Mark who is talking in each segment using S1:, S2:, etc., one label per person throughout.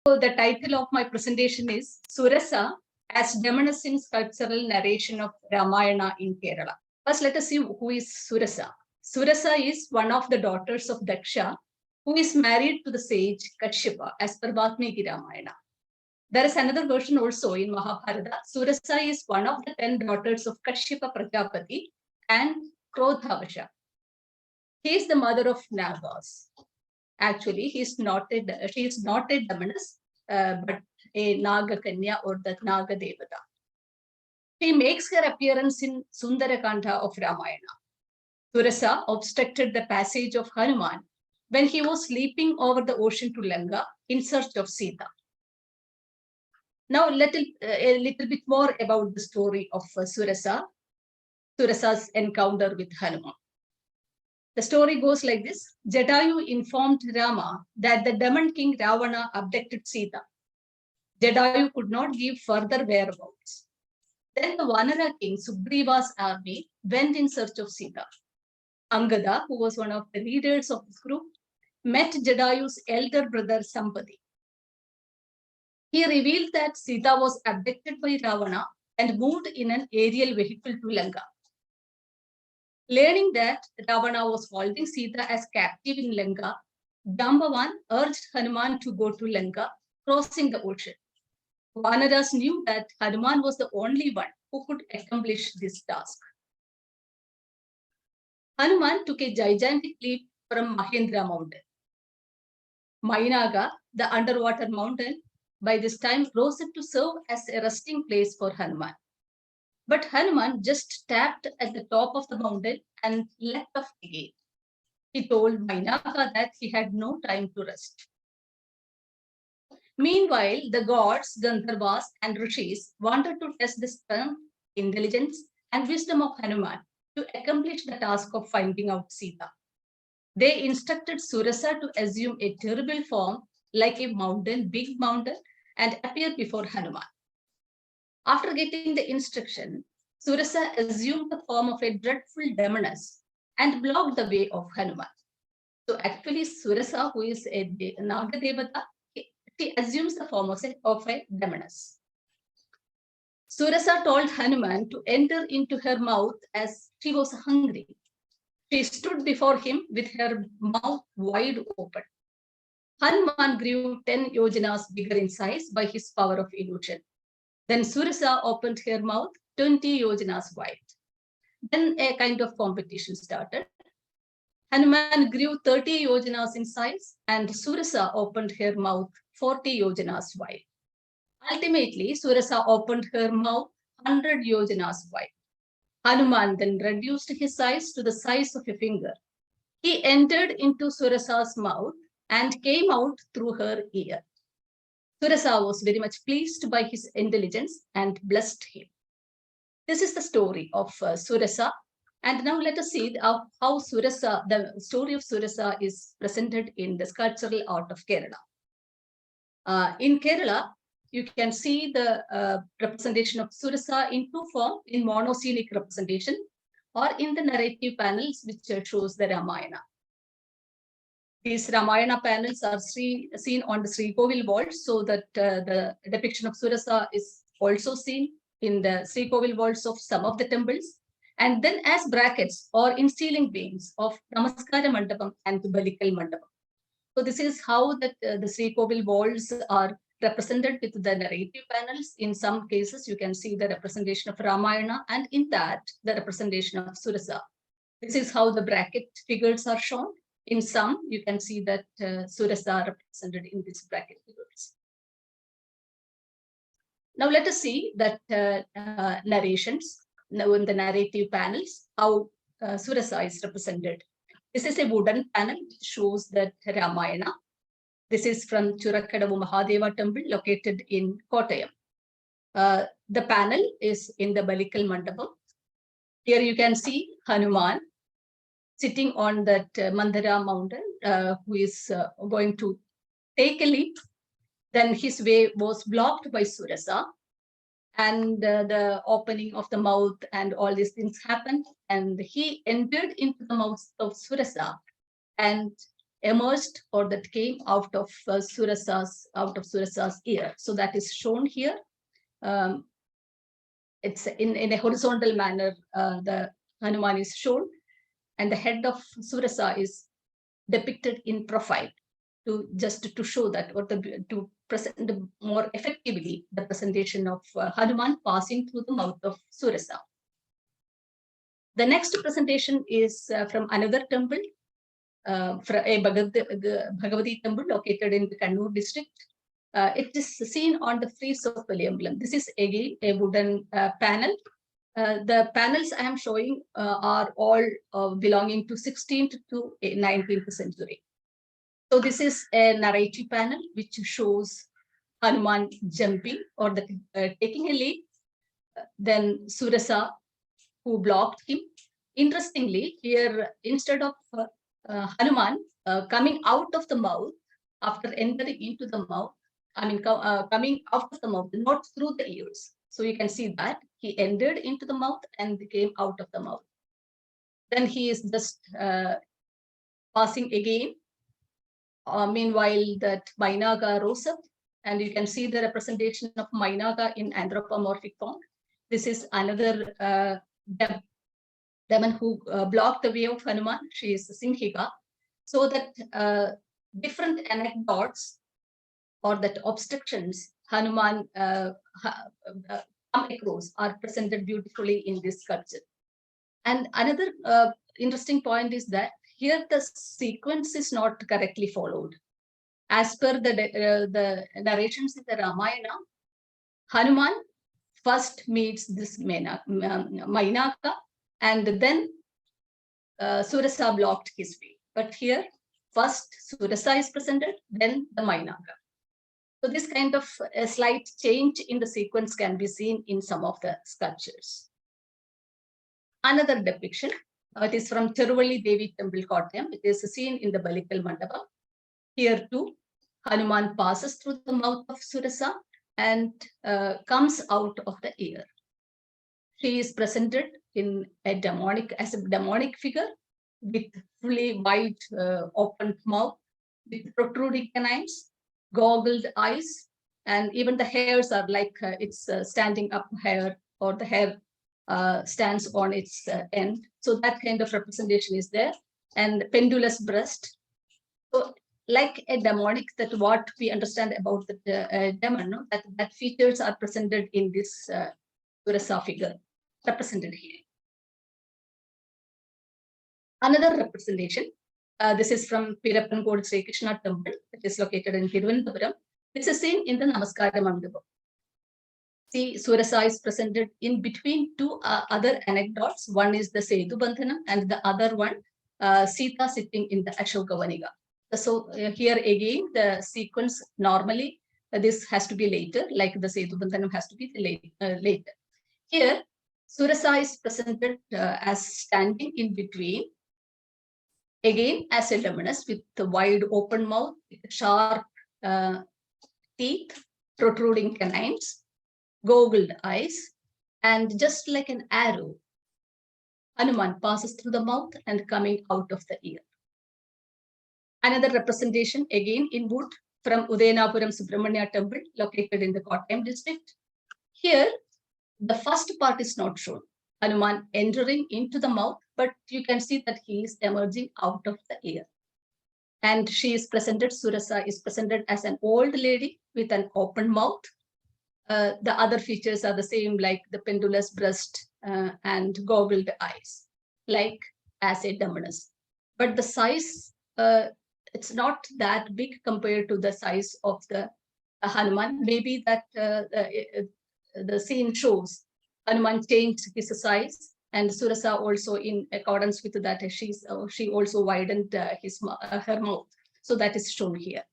S1: So the title of my presentation is Surasa as Demoness in Sculptural Narration of Ramayana in Kerala. First, let us see who is Surasa. Surasa is one of the daughters of Daksha, who is married to the sage Kashyapa as per Valmiki Ramayana. There is another version also in Mahabharata. Surasa is one of the 10 daughters of Kashyapa Prajapati and Krodhavasha. He is the mother of Nagas. Actually, she is not a Demoness, but a Naga Kanya or the Naga Devata. She makes her appearance in Sundarakanda of Ramayana. Surasa obstructed the passage of Hanuman when he was leaping over the ocean to Lanka in search of Sita. Now, a little bit more about the story of Surasa's encounter with Hanuman. The story goes like this. Jadayu informed Rama that the demon king Ravana abducted Sita. Jadayu could not give further whereabouts. Then the Vanara king Sugriva's army went in search of Sita. Angada, who was one of the leaders of this group, met Jadayu's elder brother Sampati. He revealed that Sita was abducted by Ravana and moved in an aerial vehicle to Lanka. Learning that Ravana was holding Sita as captive in Lanka, Jambavan urged Hanuman to go to Lanka, crossing the ocean. Vanaras knew that Hanuman was the only one who could accomplish this task. Hanuman took a gigantic leap from Mahendra mountain. Mainaga, the underwater mountain, by this time rose up to serve as a resting place for Hanuman. But Hanuman just tapped at the top of the mountain and leapt off again. He told Mainaga that he had no time to rest. Meanwhile, the gods, Gandharvas, and Rishis wanted to test the strength, intelligence, and wisdom of Hanuman to accomplish the task of finding out Sita. They instructed Surasa to assume a terrible form like a mountain, big mountain, and appear before Hanuman. After getting the instruction, Surasa assumed the form of a dreadful demoness and blocked the way of Hanuman. So actually, Surasa, who is a Naga Devata, she assumes the form of a demoness. Surasa told Hanuman to enter into her mouth as she was hungry. She stood before him with her mouth wide open. Hanuman grew 10 yojanas bigger in size by his power of illusion. Then Surasa opened her mouth 20 yojanas wide. Then a kind of competition started. Hanuman grew 30 yojanas in size and Surasa opened her mouth 40 yojanas wide. Ultimately, Surasa opened her mouth 100 yojanas wide. Hanuman then reduced his size to the size of a finger. He entered into Surasa's mouth and came out through her ear. Surasa was very much pleased by his intelligence and blessed him. This is the story of Surasa. And now let us see how the story of Surasa is presented in the sculptural art of Kerala. In Kerala, you can see the representation of Surasa in two forms, in monoscenic representation or in the narrative panels, which shows the Ramayana. These Ramayana panels are seen on the Sri Kovil walls, so that the depiction of Surasa is also seen in the Sri Kovil walls of some of the temples, and then as brackets or in ceiling beams of Namaskara Mandapam and Balikal Mandapam. So this is how the Sri Kovil walls are represented with the narrative panels. In some cases, you can see the representation of Ramayana, and in that, the representation of Surasa. This is how the bracket figures are shown. In some, you can see that Surasa represented in these bracket figures. Now let us see that narrations. Now in the narrative panels, how Surasa is represented. This is a wooden panel which shows that Ramayana. This is from Churakadavu Mahadeva temple located in Kottayam. The panel is in the Balikal Mandapam. Here you can see Hanuman sitting on that Mandara mountain, who is going to take a leap. Then his way was blocked by Surasa, and the opening of the mouth and all these things happened, and he entered into the mouth of Surasa and emerged or that came out of Surasa's ear. So that is shown here. It's in a horizontal manner. The Hanuman is shown, and the head of Surasa is depicted in profile to show that, or to present more effectively the presentation of Hanuman passing through the mouth of Surasa. The next presentation is from another temple, from a Bhagavati temple located in the Kannur district. It is seen on the frieze of Valiambalam. This is again a wooden panel. The panels I am showing are all belonging to 16th to 19th century. So this is a narrative panel which shows Hanuman jumping or taking a leap, then Surasa who blocked him. Interestingly, here instead of Hanuman coming out of the mouth after entering into the mouth, coming out of the mouth, not through the ears. So you can see that he entered into the mouth and came out of the mouth. Then he is just passing again. Meanwhile, that Mainaga rose up, and you can see the representation of Mainaga in anthropomorphic form. This is another demon who blocked the way of Hanuman. She is Sinhika. So that different anecdotes or that obstructions Hanuman come across are presented beautifully in this sculpture. And another interesting point is that here the sequence is not correctly followed. As per the narrations in the Ramayana, Hanuman first meets this Mainaka, and then Surasa blocked his way. But here, first Surasa is presented, then the Mainaka. So this kind of a slight change in the sequence can be seen in some of the sculptures. Another depiction, it is from Tiruvali Devi Temple, Kottayam. It is seen in the Balikal Mandapa. Here too, Hanuman passes through the mouth of Surasa and comes out of the ear. She is presented in as a demonic figure with fully wide opened mouth, with protruding canines, goggled eyes, and even the hairs are like it's standing up hair, or the hair stands on its end. So that kind of representation is there, and pendulous breast. So like a demonic, that what we understand about the demon, no? that features are presented in this Surasa figure represented here. Another representation, this is from Pirappankod Sri Krishna temple, it is located in Thiruvananthapuram. This is seen in the Namaskara Mandapam. See, Surasa is presented in between two other anecdotes. One is the Setu Bandhanam, and the other one, Sita sitting in the Ashoka Vaniga. So here again, the sequence normally, this has to be later, like the Setu Bandhanam has to be later. Here, Surasa is presented as standing in between, again as a Demoness with the wide open mouth, with sharp teeth, protruding canines, goggled eyes, and just like an arrow, Hanuman passes through the mouth and coming out of the ear. Another representation, again in wood, from Udayanapuram Subramanya temple, located in the Kottayam district. Here, the first part is not shown, Hanuman entering into the mouth, but you can see that he is emerging out of the ear. And she is presented, Surasa is presented as an old lady with an open mouth. The other features are the same, like the pendulous breast and goggled eyes, like as a Demoness. But the size, it's not that big compared to the size of the Hanuman. Maybe that the scene shows Hanuman changed his size, and Surasa also, in accordance with that, she also widened her mouth. So that is shown here.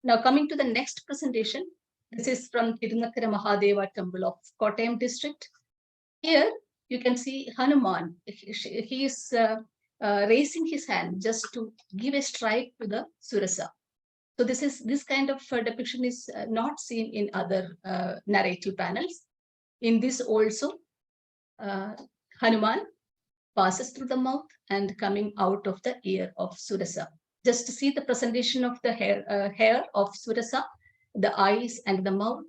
S1: Now coming to the next presentation, this is from Tirunakara Mahadeva temple of Kottayam district. Here you can see Hanuman. He is raising his hand just to give a strike to the Surasa. So this kind of depiction is not seen in other narrative panels. In this also, Hanuman passes through the mouth and coming out of the ear of Surasa. Just to see the presentation of the hair of Surasa, the eyes and the mouth,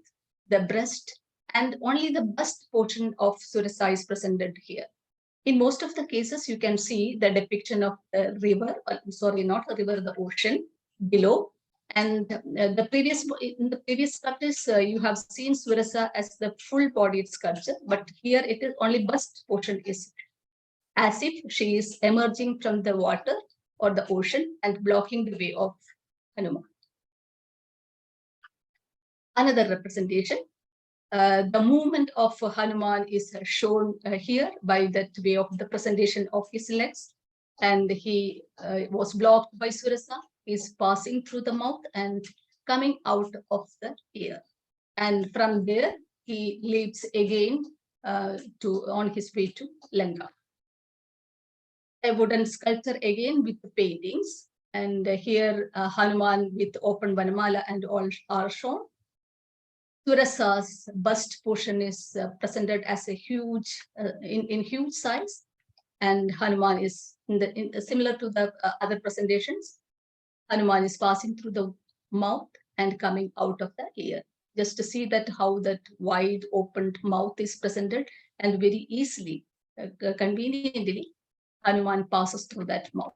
S1: the breast, and only the bust portion of Surasa is presented here. In most of the cases, you can see the depiction of the river, sorry, not the river, the ocean below. And in the previous sculptures, you have seen Surasa as the full-bodied sculpture, but here it is only bust portion is as if she is emerging from the water or the ocean and blocking the way of Hanuman. Another representation, the movement of Hanuman is shown here by that way of the presentation of his legs, and he was blocked by Surasa. Is passing through the mouth and coming out of the ear, and from there he leaps again on his way to Lanka. A wooden sculpture again with the paintings, and here Hanuman with open Vanamala and all are shown. Surasa's bust portion is presented as a huge, in huge size, and Hanuman is similar to the other presentations. Hanuman is passing through the mouth and coming out of the ear. Just to see that how that wide opened mouth is presented, and very easily, conveniently, Hanuman passes through that mouth.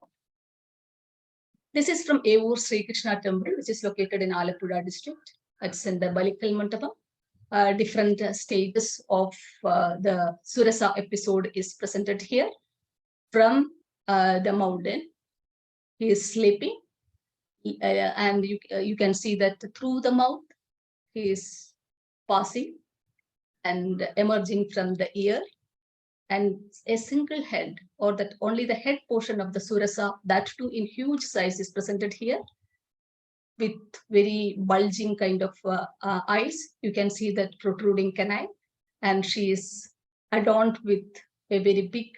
S1: This is from Evur Sri Krishna temple, which is located in Alappuzha district. It's in the Balikal Mandapam. Different stages of the Surasa episode is presented here. From the mountain, he is sleeping, and you can see that through the mouth, he is passing and emerging from the ear, and a single head, or that only the head portion of the Surasa, that too in huge size, is presented here with very bulging kind of eyes. You can see that protruding canine, and she is adorned with a very big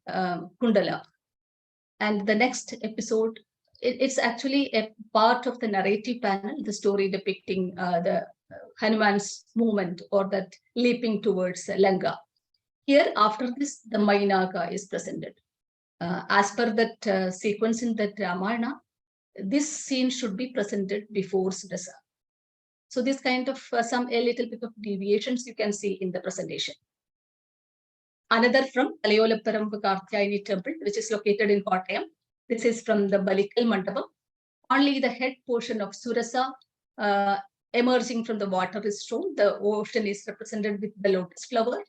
S1: kundala. And the next episode, it's actually a part of the narrative panel, the story depicting the Hanuman's movement, or that leaping towards Lanka. Here, after this, the Mainaka is presented. As per that sequence in that Ramayana, this scene should be presented before Surasa. So this kind of a little bit of deviations you can see in the presentation. Another from Alayolapparam Karthayani temple, which is located in Kottayam. This is from the Balikal Mandapam. Only the head portion of Surasa emerging from the water is shown. The ocean is represented with the lotus flower.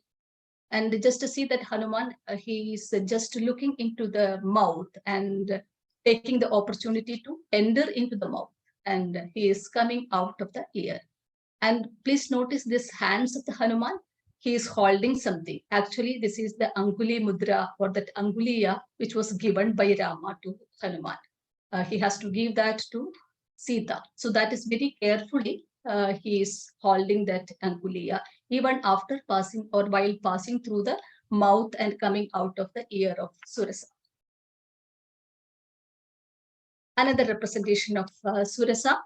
S1: And just to see that Hanuman, he is just looking into the mouth and taking the opportunity to enter into the mouth, and he is coming out of the ear. And please notice this hands of the Hanuman. He is holding something. Actually, this is the Anguli Mudra, or that Anguliya, which was given by Rama to Hanuman. He has to give that to Sita. So that is very carefully, he is holding that Anguliya, even after passing, or while passing through the mouth and coming out of the ear of Surasa. Another representation of Surasa.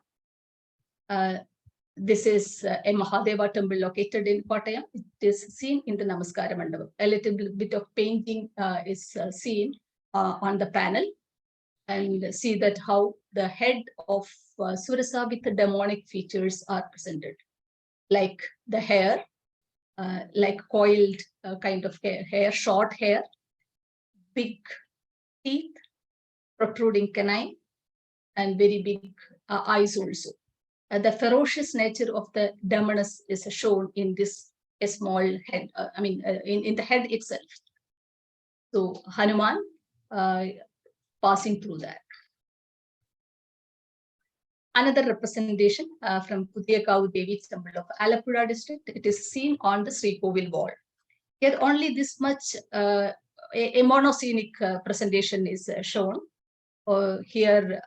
S1: This is a Mahadeva temple located in Kottayam. It is seen in the Namaskara Mandapam. A little bit of painting is seen on the panel, and see that how the head of Surasa with the demonic features are presented, like the hair, like coiled kind of hair, short hair, big teeth, protruding canine, and very big eyes also. The ferocious nature of the Demoness is shown in this small head, in the head itself. So Hanuman passing through that. Another representation from Pudiyakavu Devi temple of Alappuzha district. It is seen on the Sri Kovil wall. Here only this much, a monoscenic presentation is shown. Here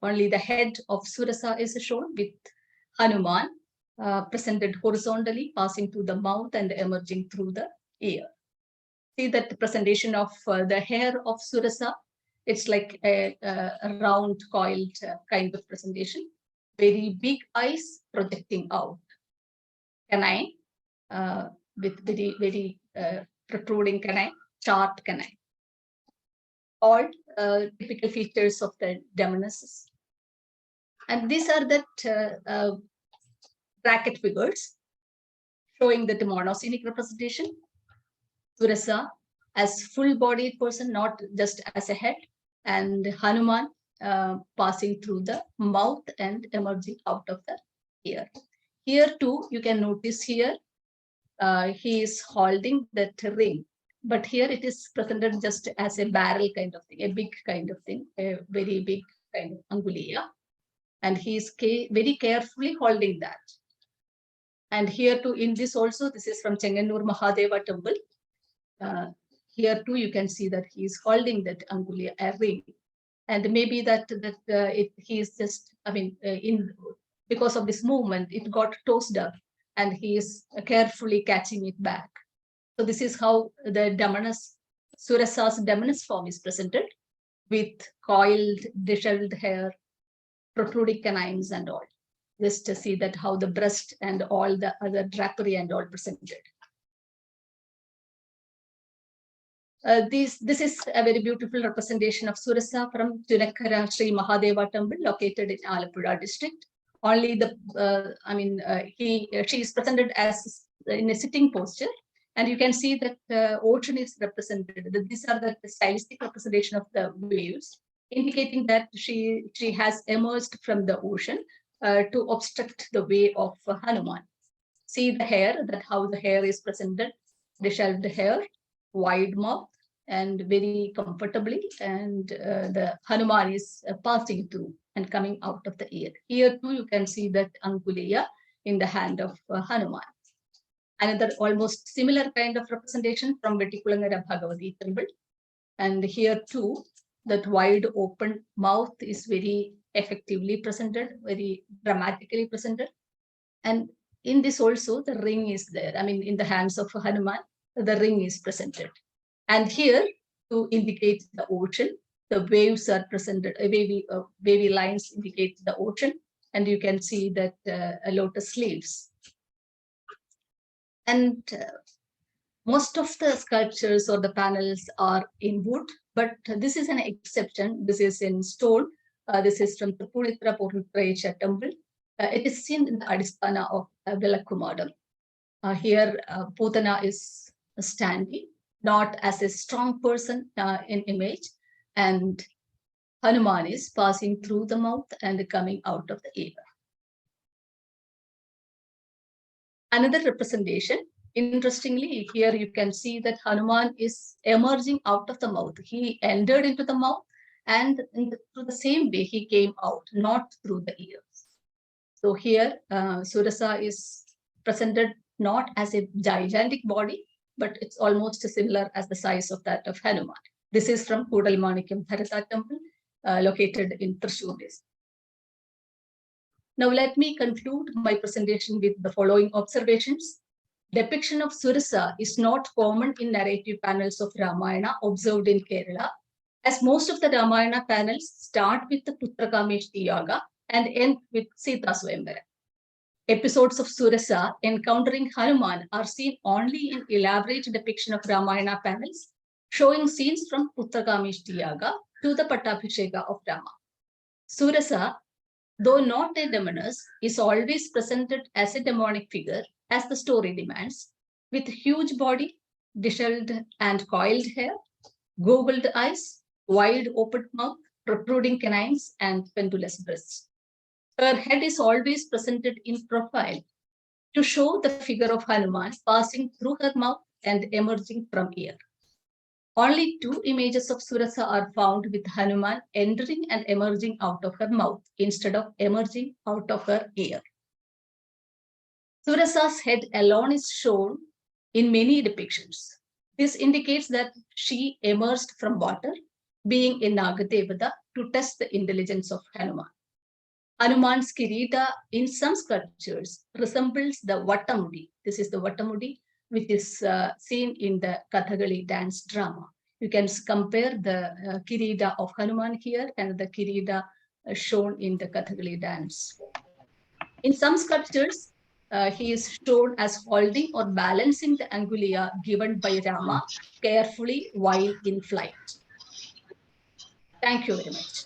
S1: only the head of Surasa is shown, with Hanuman presented horizontally, passing through the mouth and emerging through the ear. See that the presentation of the hair of Surasa, it's like a round coiled kind of presentation. Very big eyes projecting out. Canine with very, very protruding canine, sharp canine. All typical features of the Demoness. And these are the bracket figures showing the monoscenic representation. Surasa as full-bodied person, not just as a head, and Hanuman passing through the mouth and emerging out of the ear. Here too, you can notice here, he is holding that ring, but here it is presented just as a barrel kind of thing, a big kind of thing, a very big kind of angulia. And he is very carefully holding that. And here too, in this also, this is from Chenganur Mahadeva temple. Here too, you can see that he is holding that angulia, a ring. And maybe he is just, because of this movement, it got tossed up and he is carefully catching it back. So this is how the Demoness, Surasa's Demoness form is presented, with coiled, disheveled hair, protruding canines and all. Just to see that how the breast and all the other drapery and all presented. This is a very beautiful representation of Surasa from Tunakkara Sri Mahadeva temple located in Alappuzha district. Only she is presented as in a sitting posture, and you can see that the ocean is represented. These are the stylistic representation of the waves, indicating that she has emerged from the ocean to obstruct the way of Hanuman. See the hair, that how the hair is presented, disheveled hair, wide mouth, and very comfortably, and the Hanuman is passing through and coming out of the ear. Here too, you can see that angulia in the hand of Hanuman. Another almost similar kind of representation from Vettikulangara Bhagavati temple. And here too, that wide open mouth is very effectively presented, very dramatically presented. And in this also, the ring is there. In the hands of Hanuman, the ring is presented. And here, to indicate the ocean, the waves are presented, wavy lines indicate the ocean, and you can see that lotus leaves. And most of the sculptures or the panels are in wood, but this is an exception. This is in stone. This is from the Pulitra Purutrecha temple. It is seen in the Adhisthana of Velakkumadam. Here, Putana is standing, not as a strong person in image, and Hanuman is passing through the mouth and coming out of the ear. Another representation, interestingly, here you can see that Hanuman is emerging out of the mouth. He entered into the mouth, and through the same way he came out, not through the ears. So here, Surasa is presented not as a gigantic body, but it's almost similar as the size of that of Hanuman. This is from Kudalmanikam Bharata temple, located in Thrissur district. Now let me conclude my presentation with the following observations. Depiction of Surasa is not common in narrative panels of Ramayana observed in Kerala, as most of the Ramayana panels start with the Putrakameshti Yaga and end with Sita Swayamvara. Episodes of Surasa encountering Hanuman are seen only in elaborate depiction of Ramayana panels, showing scenes from Putrakameshti Yaga to the Pattabhisheka of Rama. Surasa, though not a demoness, is always presented as a demonic figure, as the story demands, with huge body, disheveled and coiled hair, goggled eyes, wide open mouth, protruding canines, and pendulous breasts. Her head is always presented in profile to show the figure of Hanuman passing through her mouth and emerging from ear. Only 2 images of Surasa are found with Hanuman entering and emerging out of her mouth instead of emerging out of her ear. Surasa's head alone is shown in many depictions. This indicates that she emerged from water, being a Nagadevata, to test the intelligence of Hanuman. Hanuman's Kirita in some sculptures resembles the Vattamudi. This is the Vattamudi, which is seen in the Kathakali dance drama. You can compare the Kirita of Hanuman here and the Kirita shown in the Kathakali dance. In some sculptures, he is shown as holding or balancing the angulia given by Rama carefully while in flight. Thank you very much.